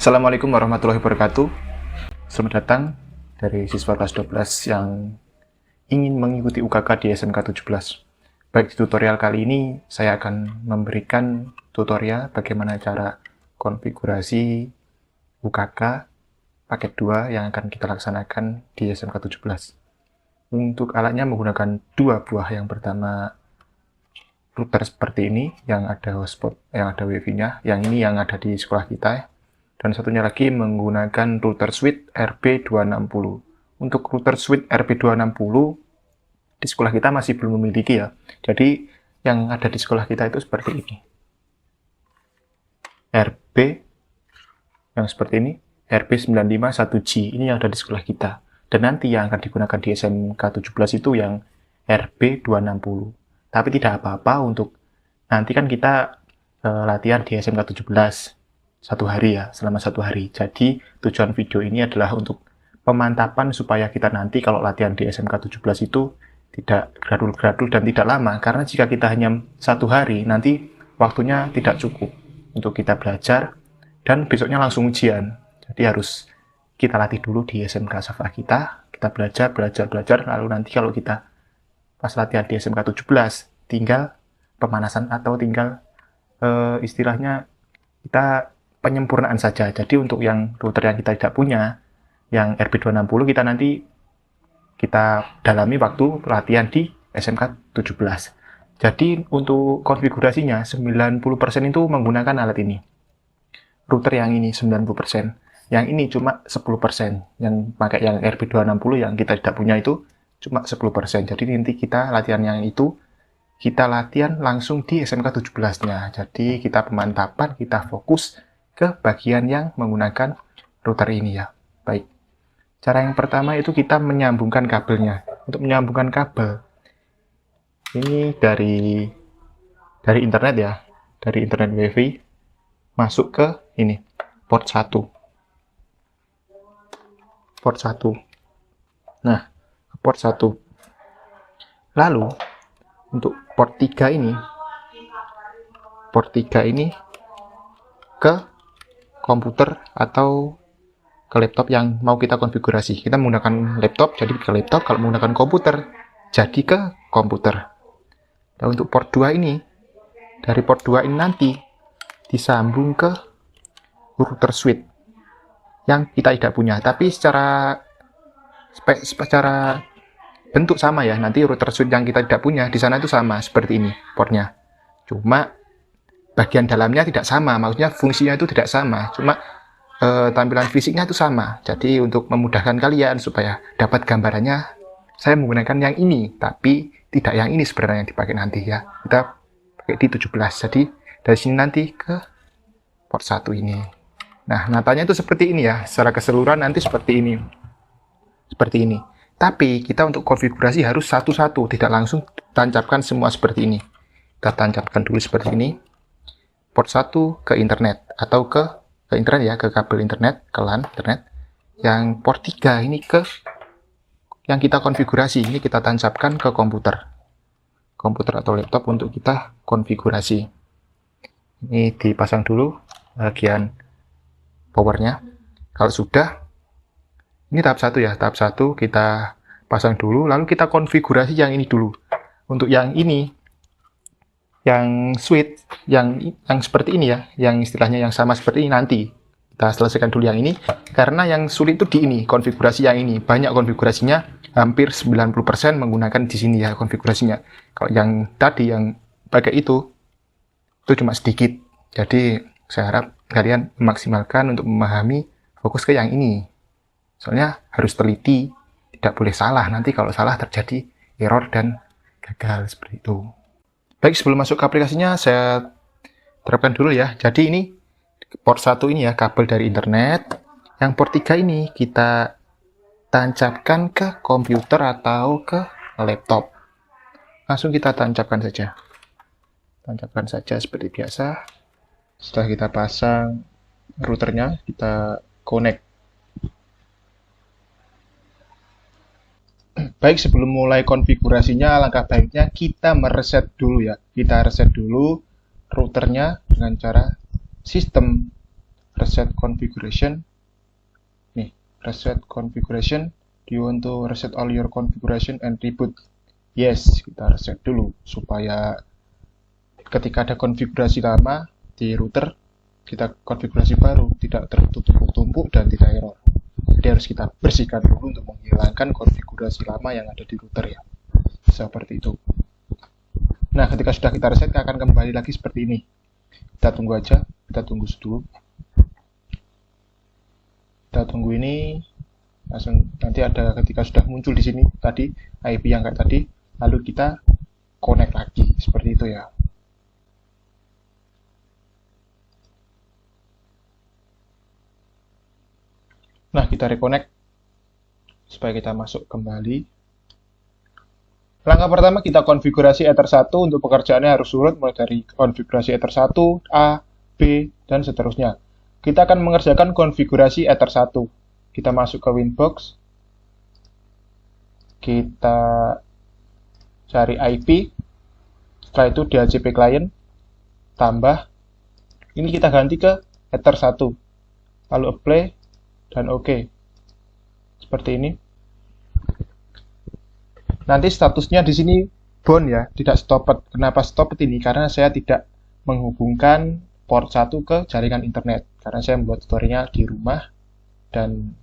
Assalamualaikum warahmatullahi wabarakatuh. Selamat datang dari siswa kelas 12 yang ingin mengikuti UKK di SMK 17. Baik, di tutorial kali ini saya akan memberikan tutorial bagaimana cara konfigurasi UKK paket 2 yang akan kita laksanakan di SMK 17. Untuk alatnya menggunakan dua buah. Yang pertama router seperti ini yang ada hotspot, yang ada wifi-nya. Yang ini yang ada di sekolah kita. Dan satunya lagi menggunakan router switch RP260. Untuk router switch RP260 di sekolah kita masih belum memiliki ya. Jadi yang ada di sekolah kita itu seperti ini. RP yang seperti ini, RP951G, ini yang ada di sekolah kita. Dan nanti yang akan digunakan di SMK 17 itu yang RP260. Tapi tidak apa-apa, untuk nanti kan kita latihan di SMK 17 satu hari ya, selama satu hari. Jadi tujuan video ini adalah untuk pemantapan supaya kita nanti kalau latihan di SMK 17 itu tidak gradul-gradul dan tidak lama. Karena jika kita hanya satu hari, nanti waktunya tidak cukup untuk kita belajar dan besoknya langsung ujian. Jadi harus kita latih dulu di SMK Safa kita belajar, lalu nanti kalau kita pas latihan di SMK 17, tinggal pemanasan atau tinggal istilahnya kita penyempurnaan saja. Jadi untuk yang router yang kita tidak punya, yang RP260, kita nanti kita dalami waktu latihan di SMK 17. Jadi untuk konfigurasinya 90% itu menggunakan alat ini. Router yang ini 90%. Yang ini cuma 10%. Yang pakai yang RP260 yang kita tidak punya itu cuma 10%. Jadi nanti kita latihan yang itu, kita latihan langsung di SMK 17-nya. Jadi kita pemantapan, kita fokus ke bagian yang menggunakan router ini ya. Baik. Cara yang pertama itu kita menyambungkan kabelnya. Untuk menyambungkan kabel, ini dari internet ya, dari internet wifi masuk ke ini, port 1. Port 1. Nah, port 1. Lalu untuk port 3 ini ke komputer atau ke laptop yang mau kita konfigurasi. Kita menggunakan laptop, jadi ke laptop. Kalau menggunakan komputer, jadi ke komputer. Dan untuk port 2 ini, dari port 2 ini nanti disambung ke router switch yang kita tidak punya. Tapi secara bentuk sama ya. Nanti router switch yang kita tidak punya, di sana itu sama, seperti ini portnya. Cuma bagian dalamnya tidak sama, maksudnya fungsinya itu tidak sama, cuma tampilan fisiknya itu sama. Jadi untuk memudahkan kalian supaya dapat gambarannya, saya menggunakan yang ini, tapi tidak yang ini sebenarnya yang dipakai nanti ya. Kita pakai di 17, jadi dari sini nanti ke port 1 ini. Nah, natanya itu seperti ini ya, secara keseluruhan nanti seperti ini. Seperti ini. Tapi kita untuk konfigurasi harus satu-satu, tidak langsung tancapkan semua seperti ini. Kita tancapkan dulu seperti ini. Port 1 ke internet atau ke internet ya, ke kabel internet, ke LAN internet. Yang port 3 ini ke yang kita konfigurasi, ini kita tancapkan ke komputer atau laptop untuk kita konfigurasi. Ini dipasang dulu bagian powernya. Kalau sudah, ini tahap 1 ya, tahap 1 kita pasang dulu, lalu kita konfigurasi yang ini dulu. Untuk yang ini, yang switch yang seperti ini ya, yang istilahnya yang sama seperti ini, nanti kita selesaikan dulu yang ini, karena yang sulit itu di ini, konfigurasi yang ini. Banyak konfigurasinya, hampir 90% menggunakan di sini ya konfigurasinya. Kalau yang tadi yang pakai itu cuma sedikit. Jadi saya harap kalian memaksimalkan untuk memahami, fokus ke yang ini. Soalnya harus teliti, tidak boleh salah. Nanti kalau salah terjadi error dan gagal seperti itu. Baik, sebelum masuk ke aplikasinya, saya terapkan dulu ya. Jadi ini port 1 ini ya, kabel dari internet. Yang port 3 ini kita tancapkan ke komputer atau ke laptop. Langsung kita tancapkan saja. Tancapkan saja seperti biasa. Setelah kita pasang routernya, kita connect. Baik, sebelum mulai konfigurasinya, alangkah baiknya kita mereset dulu ya. Kita reset dulu routernya dengan cara sistem reset configuration. Nih, reset configuration. Do you want to reset all your configuration and reboot? Yes, kita reset dulu supaya ketika ada konfigurasi lama di router, kita konfigurasi baru, tidak tertumpuk-tumpuk dan tidak error. Jadi harus kita bersihkan dulu untuk menghilangkan konfigurasi lama yang ada di router ya. Seperti itu. Nah, ketika sudah kita reset, akan kembali lagi seperti ini. Kita tunggu aja, kita tunggu dulu. Kita tunggu ini, langsung nanti ada ketika sudah muncul di sini tadi IP yang kayak tadi, lalu kita connect lagi seperti itu ya. Nah, kita reconnect supaya kita masuk kembali. Langkah pertama kita konfigurasi Ether 1 untuk pekerjaannya harus urut mulai dari konfigurasi Ether 1, A, B, dan seterusnya. Kita akan mengerjakan konfigurasi Ether 1. Kita masuk ke Winbox. Kita cari IP. Setelah itu DHCP client. Tambah. Ini kita ganti ke Ether 1. Lalu apply. Dan oke. Seperti ini. Nanti statusnya di sini bound ya, tidak stopped. Kenapa stopped ini? Karena saya tidak menghubungkan port 1 ke jaringan internet. Karena saya membuat tutorialnya di rumah dan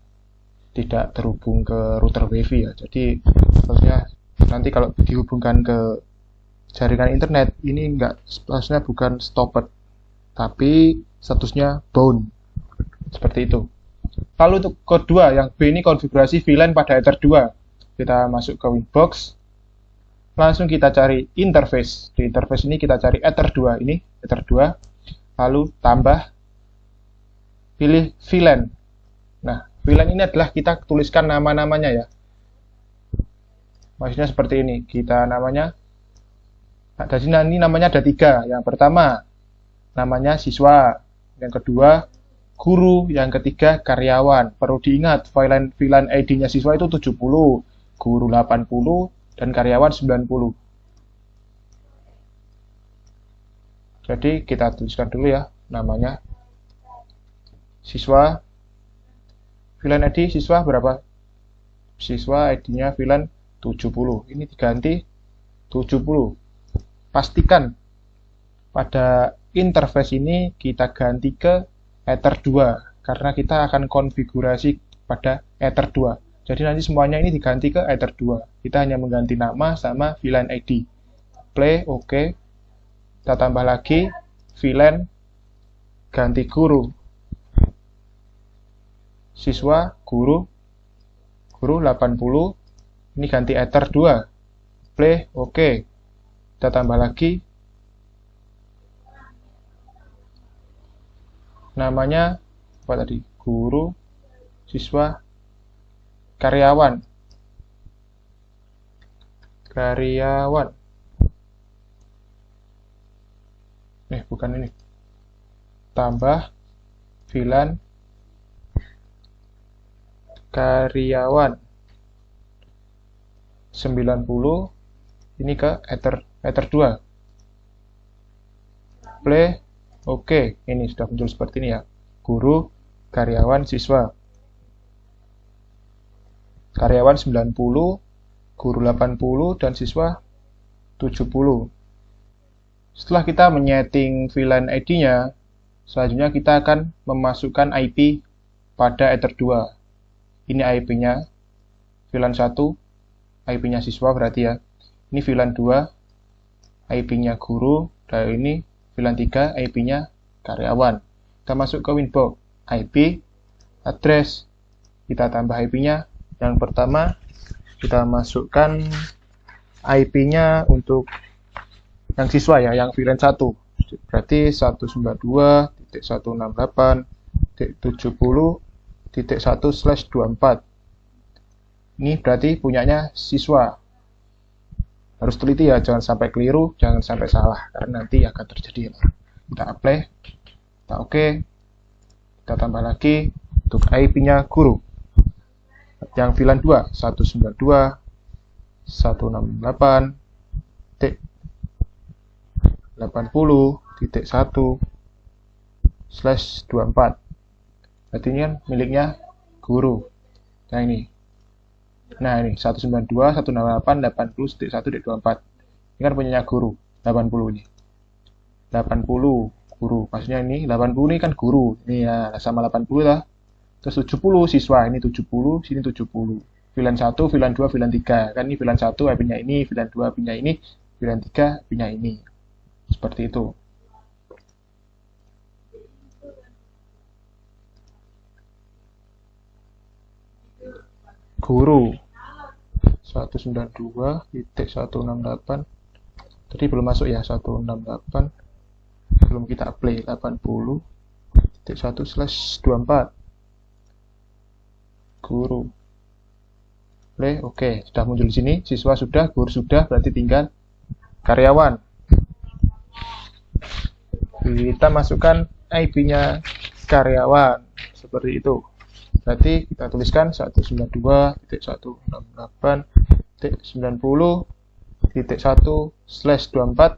tidak terhubung ke router WiFi ya. Jadi statusnya nanti kalau dihubungkan ke jaringan internet ini enggak, statusnya bukan stopped, tapi statusnya bound. Seperti itu. Lalu untuk kedua, yang B ini konfigurasi VLAN pada Ether 2. Kita masuk ke Winbox. Langsung kita cari interface. Di interface ini kita cari Ether 2. Ini Ether 2. Lalu tambah. Pilih VLAN. Nah, VLAN ini adalah kita tuliskan nama-namanya ya. Maksudnya seperti ini. Kita namanya. Nah, dari sini ini namanya ada 3. Yang pertama, namanya siswa. Yang kedua, guru, yang ketiga karyawan. Perlu diingat, VLAN ID-nya siswa itu 70, guru 80, dan karyawan 90. Jadi kita tuliskan dulu ya, namanya siswa. VLAN ID siswa berapa? Siswa ID-nya VLAN 70. Ini diganti 70. Pastikan pada interface ini kita ganti ke Ether 2, karena kita akan konfigurasi pada Ether 2. Jadi nanti semuanya ini diganti ke Ether 2. Kita hanya mengganti nama sama VLAN ID. Play, oke. Kita tambah lagi VLAN, ganti guru. Siswa, guru 80. Ini ganti Ether 2. Play, oke. Kita tambah lagi namanya apa tadi? Guru, siswa, karyawan. Bukan ini. Tambah VLAN karyawan 90. Ini ke Ether 2. Play. Oke, ini sudah muncul seperti ini ya. Guru, karyawan, siswa. Karyawan 90, guru 80, dan siswa 70. Setelah kita menyeting VLAN ID-nya, selanjutnya kita akan memasukkan IP pada Ether 2. Ini IP-nya, VLAN 1, IP-nya siswa berarti ya. Ini VLAN 2, IP-nya guru, dan ini VLAN 3, IP-nya karyawan. Kita masuk ke Winbox, IP, address, kita tambah IP-nya. Yang pertama, kita masukkan IP-nya untuk yang siswa ya, yang VLAN 1. Berarti 192.168.70.1/24. Ini berarti punyanya siswa. Harus teliti ya, jangan sampai keliru, jangan sampai salah, karena nanti akan terjadi. Kita apply, kita oke, kita tambah lagi untuk IP-nya guru. Yang VLAN 2, 192.168.80.1/24. berarti ini kan miliknya guru. Nah ini. Nah ini 192.168.80.1.24. Ini kan punyanya guru, 80 ini. 80 guru. Maksudnya ini 80 ini kan guru. Ini ya sama 80 lah. Terus 70 siswa, ini 70, sini 70. VLAN 1, VLAN 2, VLAN 3. Kan ini VLAN 1 IP-nya ini, VLAN 2 IP-nya ini, VLAN 3 IP-nya ini. Seperti itu. Guru 192.168. Tadi belum masuk ya, 168. Belum kita play 80.1/24. Guru. Play, oke, sudah muncul di sini. Siswa sudah, guru sudah, berarti tinggal karyawan. Kita masukkan IP-nya karyawan seperti itu. Berarti kita tuliskan 192.168.90.1/24.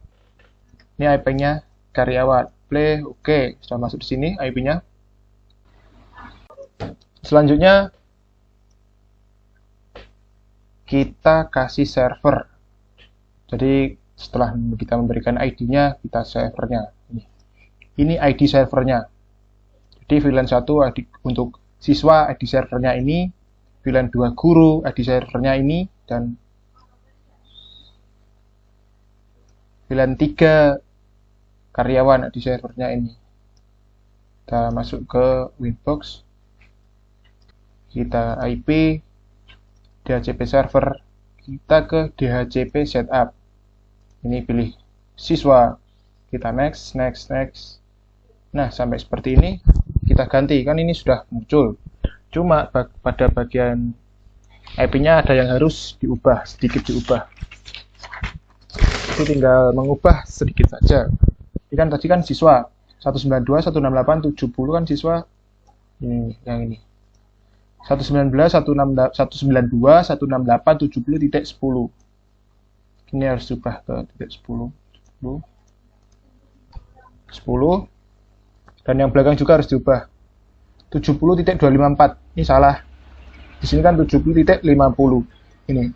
Ini IP-nya karyawan. Play, oke, sudah masuk di sini IP-nya. Selanjutnya kita kasih server. Jadi setelah kita memberikan ID-nya, kita servernya. Ini ID servernya. Jadi VLAN 1 untuk siswa ID servernya ini, VLAN 2 guru ID servernya ini, dan VLAN 3 karyawan ID servernya ini. Kita masuk ke Winbox, kita IP DHCP server, kita ke DHCP setup. Ini pilih siswa, kita next. Nah, sampai seperti ini kita ganti, kan ini sudah muncul. Cuma pada bagian IP-nya ada yang harus diubah, sedikit diubah. Itu tinggal mengubah sedikit saja. Ini kan tadi kan siswa 192.168.70 kan siswa ini, yang ini. 192.168.70.10. Ini harus diubah ke titik 10. Dan yang belakang juga harus diubah. 70.254. Ini salah. Di sini kan 70.50. Ini.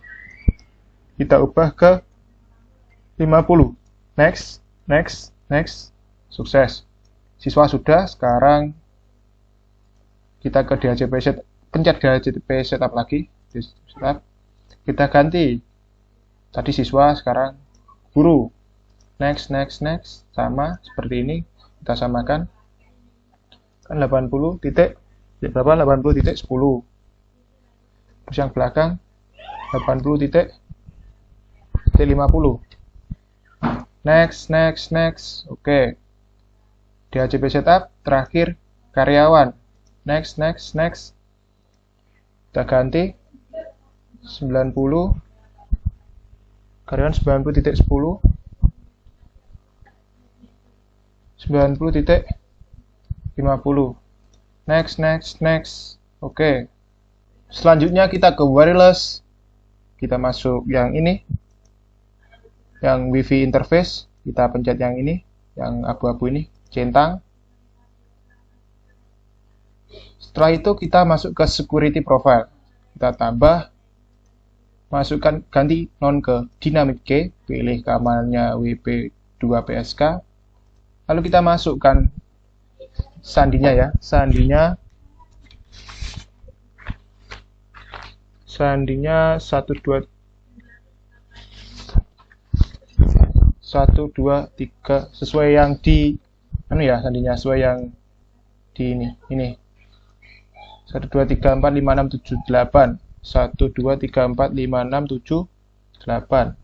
Kita ubah ke 50. Next. Sukses. Siswa sudah, sekarang kita ke DHCP setup. Pencet DHCP setup lagi. Kita ganti. Tadi siswa, sekarang guru. Next. Sama seperti ini. Kita samakan. Kan 80 titik berapa? 80 titik 10. Terus yang belakang 80 titik 50. Next. Oke. DHCP setup, terakhir karyawan. Next. Kita ganti 90. Karyawan 90 titik 10. 90 titik 50. Next. Oke. Selanjutnya kita ke wireless. Kita masuk yang ini. Yang WiFi interface. Kita pencet yang ini. Yang abu-abu ini. Centang. Setelah itu kita masuk ke security profile. Kita tambah. Masukkan, ganti non ke dynamic key. Pilih keamanannya WP2PSK. Lalu kita masukkan sandinya ya, sandinya 123 sesuai yang di sandinya sesuai yang di ini 123456778 123456778.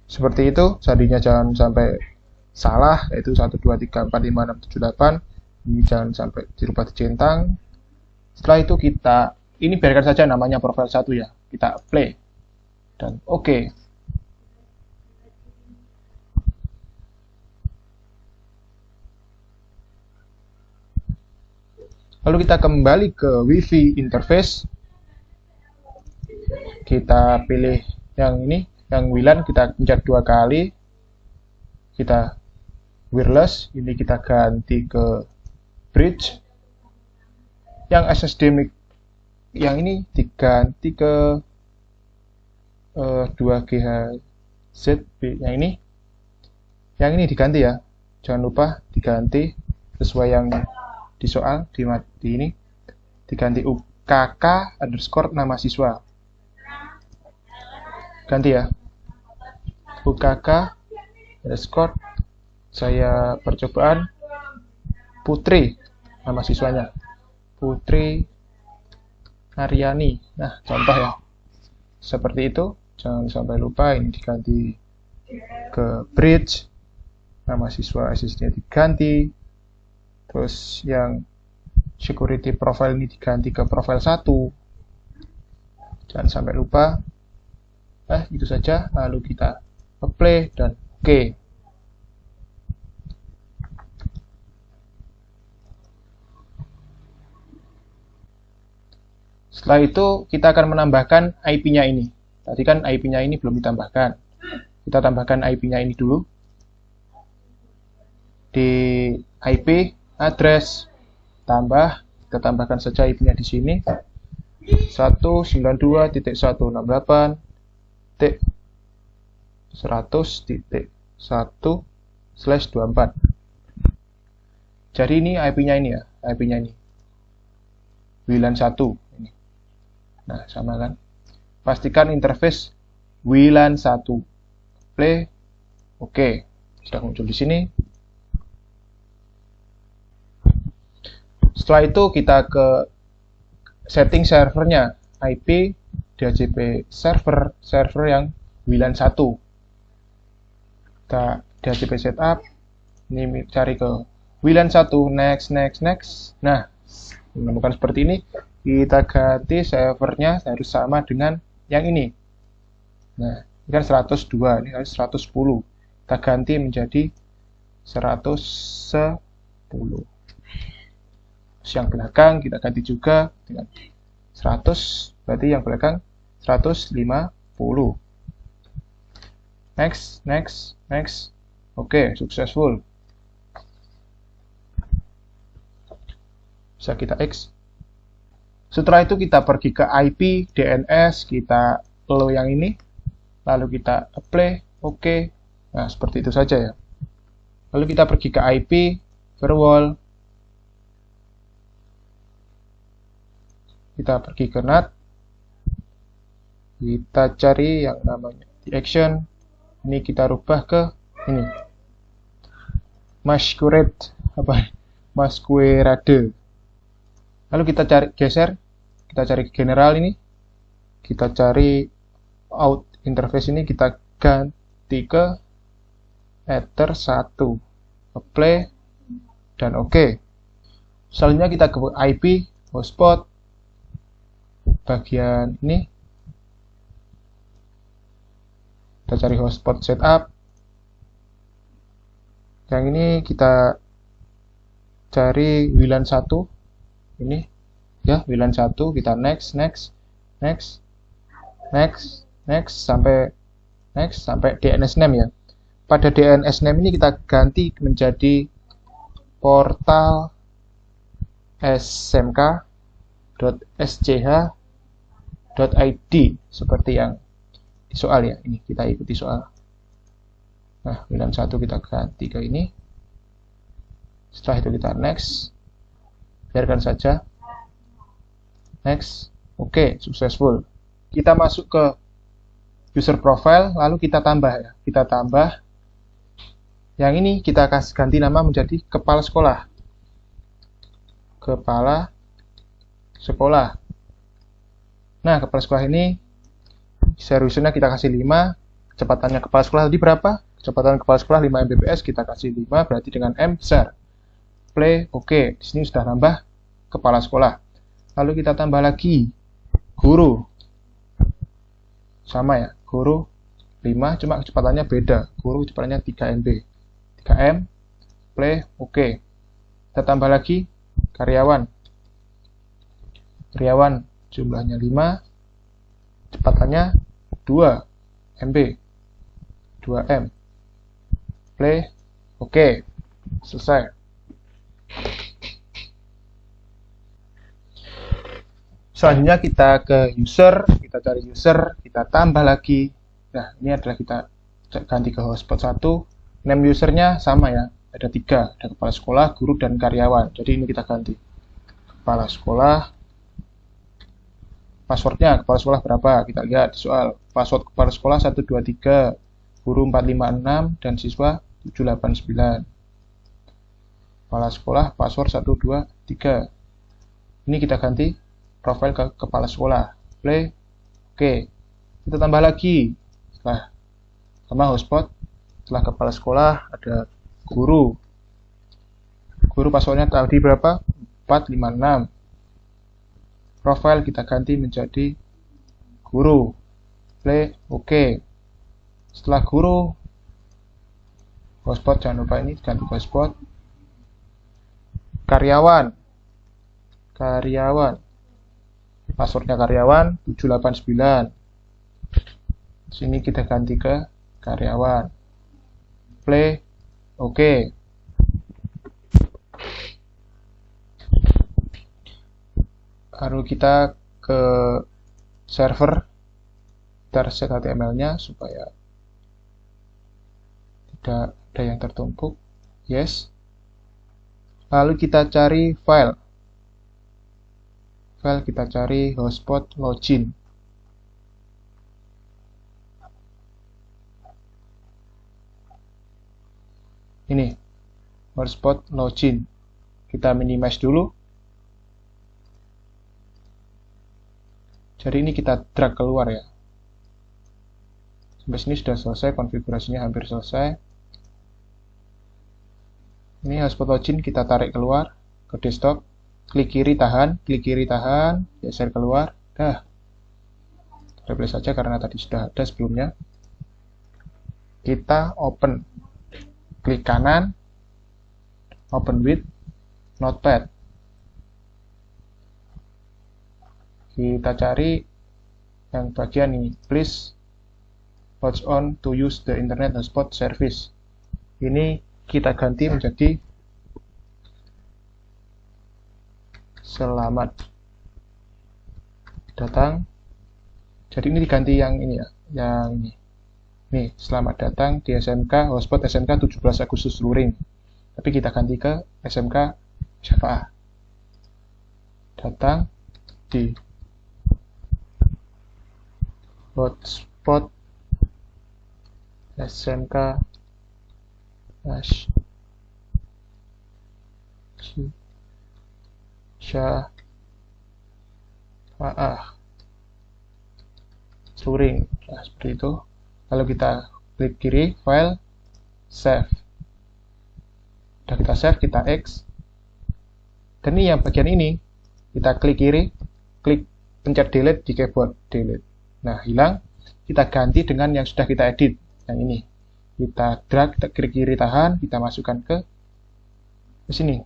Seperti itu, sandinya jangan sampai salah, yaitu 123456778. Ini jangan sampai dirubah dicentang. Setelah itu ini biarkan saja namanya profile 1 ya. Kita play dan oke. Lalu kita kembali ke WiFi interface. Kita pilih yang ini, Yang WLAN kita pencet 2 kali, kita wireless, ini kita ganti ke bridge. Yang SSD yang ini diganti ke 2GHz. Yang ini diganti ya, jangan lupa diganti sesuai yang di soal di ini, diganti UKK underscore nama siswa, ganti ya, UKK underscore, saya percobaan Putri, nama siswanya Putri Aryani. Nah, contoh ya, seperti itu. Jangan sampai lupa ini diganti ke bridge, nama siswa SSD diganti, terus yang security profile ini diganti ke profile 1. Jangan sampai lupa. Itu saja, lalu kita play dan oke. Setelah itu kita akan menambahkan IP-nya ini. Tadi kan IP-nya ini belum ditambahkan. Kita tambahkan IP-nya ini dulu. Di IP address tambah, kita tambahkan saja IP-nya di sini. 192.168.100.1/24. Jadi ini IP-nya ini ya, IP-nya ini. WLAN 1 ini. Nah, sama kan? Pastikan interface WLAN 1. Play. Oke. Sudah muncul di sini. Setelah itu kita ke setting servernya, IP DHCP server yang WLAN 1. Kita DHCP setup. Ini cari ke WLAN 1, next. Nah, menemukan seperti ini. Kita ganti servernya harus sama dengan yang ini. Nah, ini kan 102, ini harus 110. Kita ganti menjadi 110. Terus yang belakang kita ganti juga dengan 100, berarti yang belakang 150. Next. Oke, successful. Bisa kita X. Setelah itu kita pergi ke IP, DNS, kita follow yang ini, lalu kita apply, oke. Nah, seperti itu saja ya. Lalu kita pergi ke IP, firewall, kita pergi ke NAT, kita cari yang namanya di action, ini kita rubah ke ini, masquerade, masquerade. Lalu kita cari geser, kita cari general ini, kita cari out interface ini, kita ganti ke ether 1, apply dan oke. Selanjutnya kita ke IP hotspot, bagian ini kita cari hotspot setup, yang ini kita cari WLAN 1 ini ya, WLAN 1, kita next sampai DNS name ya. Pada DNS name ini kita ganti menjadi portal smk.sch.id seperti yang di soal ya. Ini kita ikuti soal. Nah, WLAN 1 kita ganti ke ini. Setelah itu kita next. Biarkan saja. Next. Oke, successful. Kita masuk ke user profile, lalu kita tambah ya. Kita tambah. Yang ini kita kasih ganti nama menjadi kepala sekolah. Kepala sekolah. Nah, kepala sekolah ini seriusnya kita kasih 5. Kecepatannya kepala sekolah tadi berapa? Kecepatan kepala sekolah 5 Mbps, kita kasih 5, berarti dengan M besar. Play, oke. Di sini sudah nambah kepala sekolah. Lalu kita tambah lagi guru. Sama ya, guru 5, cuma kecepatannya beda. Guru kecepatannya 3 MB. 3M, play, oke. Kita tambah lagi karyawan. Karyawan jumlahnya 5, kecepatannya 2 MB. 2M. Play. Oke. Selesai. Selanjutnya kita ke user, kita cari user, kita tambah lagi. Nah, ini adalah kita ganti ke hotspot 1. Name usernya sama ya, ada 3, ada kepala sekolah, guru, dan karyawan. Jadi ini kita ganti. Kepala sekolah, passwordnya kepala sekolah berapa? Kita lihat di soal. Password kepala sekolah 123, guru 456, dan siswa 789. Kepala sekolah, password 123. Ini kita ganti profil ke kepala sekolah. Play. Oke. Kita tambah lagi. Setelah tambah hotspot, setelah kepala sekolah ada guru. Guru passwordnya tadi berapa? 456. Profil kita ganti menjadi guru. Play. Oke. Setelah guru, hotspot jangan lupa ini ganti hotspot. Karyawan. Passwordnya karyawan 789. Sini kita ganti ke karyawan. Play. Oke. Lalu kita ke server. Kita set HTML-nya supaya tidak ada yang tertumpuk. Yes. Lalu kita cari file. Kita cari hotspot login. Ini hotspot login. Kita minimize dulu. Jadi ini kita drag keluar ya. Sampai sini sudah selesai, konfigurasinya hampir selesai. Ini hotspot login kita tarik keluar ke desktop. Klik kiri tahan, geser keluar, dah. Replace saja karena tadi sudah ada sebelumnya. Kita open, klik kanan, open with notepad. Kita cari yang bagian ini, please log on to use the internet hotspot service. Ini kita ganti menjadi selamat datang. Jadi ini diganti yang ini ya, yang ini. Nih, selamat datang di SMK, hotspot SMK 17 Agustus Luring. Tapi kita ganti ke SMK Syafa'ah. Datang di hotspot SMK Syafa'ah Luring. Nah, seperti itu. Lalu kita klik kiri, file, save. Sudah kita save, kita X. Dan ini yang bagian ini, kita klik kiri, klik pencet delete di keyboard, delete. Nah, hilang. Kita ganti dengan yang sudah kita edit, yang ini. Kita drag, kita klik kiri tahan, kita masukkan ke sini.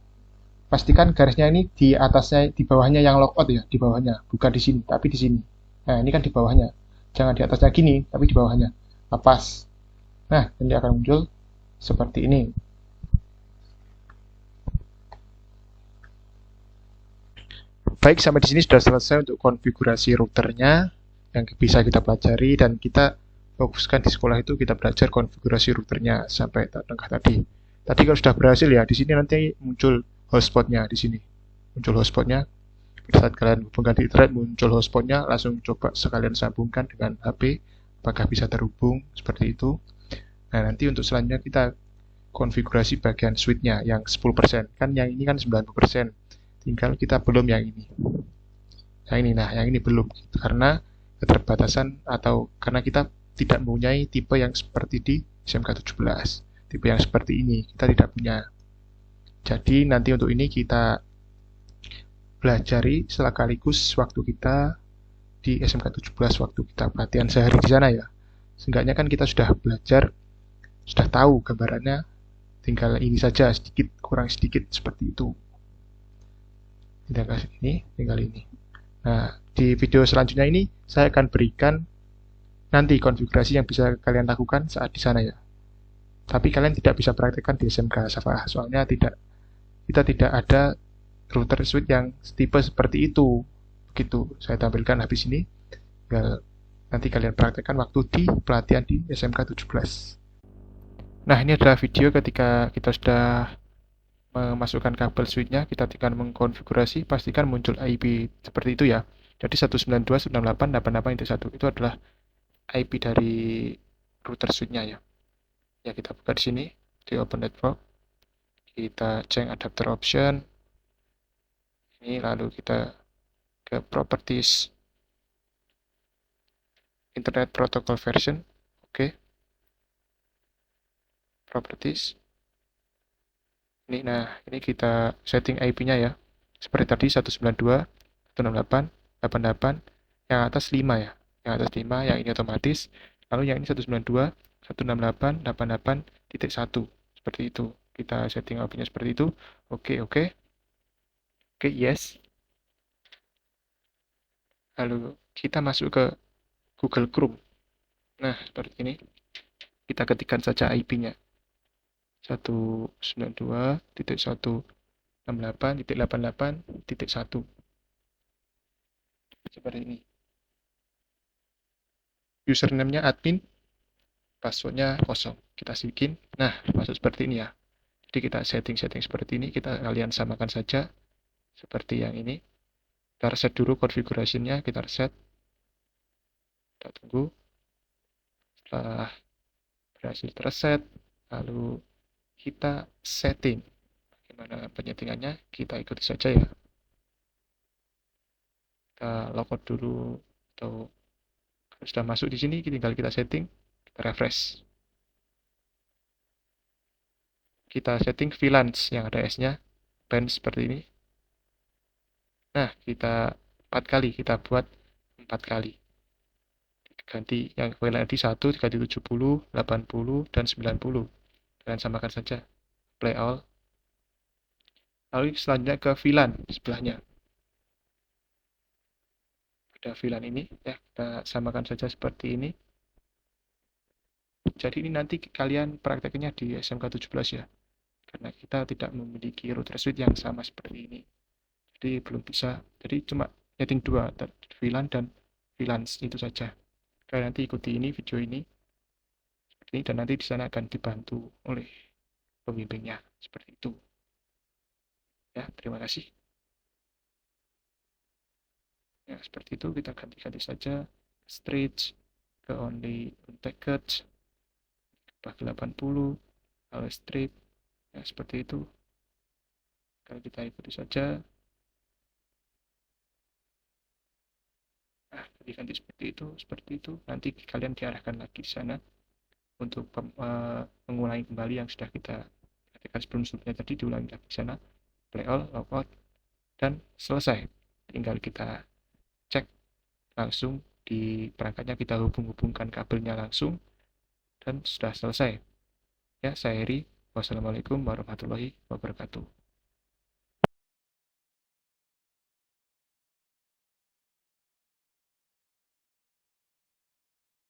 Pastikan garisnya ini di atasnya, di bawahnya yang logout ya, di bawahnya, bukan di sini, tapi di sini. Nah, ini kan di bawahnya. Jangan di atasnya gini, tapi di bawahnya. Lepas. Nah, ini akan muncul seperti ini. Baik, sampai di sini sudah selesai untuk konfigurasi routernya yang bisa kita pelajari, dan kita fokuskan di sekolah itu kita belajar konfigurasi routernya sampai tengah tadi. Tadi kalau sudah berhasil ya, di sini nanti muncul hotspotnya di sini. Muncul hotspotnya. Pada saat kalian hubungkan di internet, muncul hotspotnya, langsung coba sekalian sambungkan dengan HP, apakah bisa terhubung, seperti itu. Nah, nanti untuk selanjutnya kita konfigurasi bagian switch-nya yang 10%. Kan yang ini kan 90%. Tinggal kita belum yang ini. Yang ini belum. Karena keterbatasan atau karena kita tidak mempunyai tipe yang seperti di SMK 17. Tipe yang seperti ini kita tidak punya. Jadi nanti untuk ini kita belajari sekaligus waktu kita di SMK 17, waktu kita pelatihan sehari di sana ya. Seenggaknya kan kita sudah belajar, sudah tahu gambarannya, tinggal ini saja sedikit, kurang sedikit seperti itu. Tinggal ini. Nah, di video selanjutnya ini saya akan berikan nanti konfigurasi yang bisa kalian lakukan saat di sana ya. Tapi kalian tidak bisa praktekkan di SMK Safarah, soalnya kita tidak ada router switch yang tipe seperti itu. Begitu saya tampilkan habis ini. Ya, nanti kalian praktekkan waktu di pelatihan di SMK 17. Nah, ini adalah video ketika kita sudah memasukkan kabel switch-nya, kita tekan mengkonfigurasi, pastikan muncul IP seperti itu ya. Jadi 192.168.88.1 itu adalah IP dari router switch-nya ya. Ya, kita buka di sini di Open Network. Kita cek adapter option. Ini lalu kita ke properties Internet Protocol version. Oke. Properties. Ini kita setting IP-nya ya. Seperti tadi 192.168.88, yang atas 5 ya. Yang atas 5, yang ini otomatis. Lalu yang ini 192.168.88.1. Seperti itu. Kita setting IP-nya seperti itu. Oke. Oke, yes. Lalu kita masuk ke Google Chrome. Nah, seperti ini. Kita ketikkan saja IP-nya. 192.168.88.1. Seperti ini. Username-nya admin, password-nya kosong. Kita bikin. Nah, masuk seperti ini ya. Jadi kita setting-setting seperti ini, kalian samakan saja seperti yang ini. Kita reset dulu konfigurasinya, kita reset. Kita tunggu. Setelah berhasil terset, lalu kita setting. Bagaimana penyetingannya, kita ikuti saja ya. Kita logout dulu, atau kalau sudah masuk di sini, tinggal kita setting, kita refresh. Kita setting VLANs yang ada S-nya, pen seperti ini. Nah, kita 4 kali, kita buat 4 kali. Ganti yang VLAN ID 1, diganti 70, 80, dan 90. Kalian samakan saja. Play all. Lalu selanjutnya ke VLAN sebelahnya. Ada VLAN ini, ya kita samakan saja seperti ini. Jadi ini nanti kalian prakteknya di SMK 17 ya. Karena kita tidak memiliki router switch yang sama seperti ini. Jadi belum bisa. Jadi cuma setting 2, VLAN dan VLANs itu saja. Kalian nanti ikuti ini video ini. Dan nanti di sana akan dibantu oleh pembimbingnya. Seperti itu. Ya, terima kasih. Ya, seperti itu kita ganti-ganti saja. Stretch ke only untagged. Bagi 80. Lalu strip. Ya, seperti itu. Kalau kita ikuti saja. Nah, ganti seperti itu. Nanti kalian diarahkan lagi di sana untuk mengulangi kembali yang sudah kita katakan sebelum-sebelumnya tadi, diulangi lagi di sana. Play all, logout, dan selesai. Tinggal kita cek langsung di perangkatnya, kita hubung-hubungkan kabelnya langsung, dan sudah selesai. Ya, saya Heri. Wassalamualaikum warahmatullahi wabarakatuh.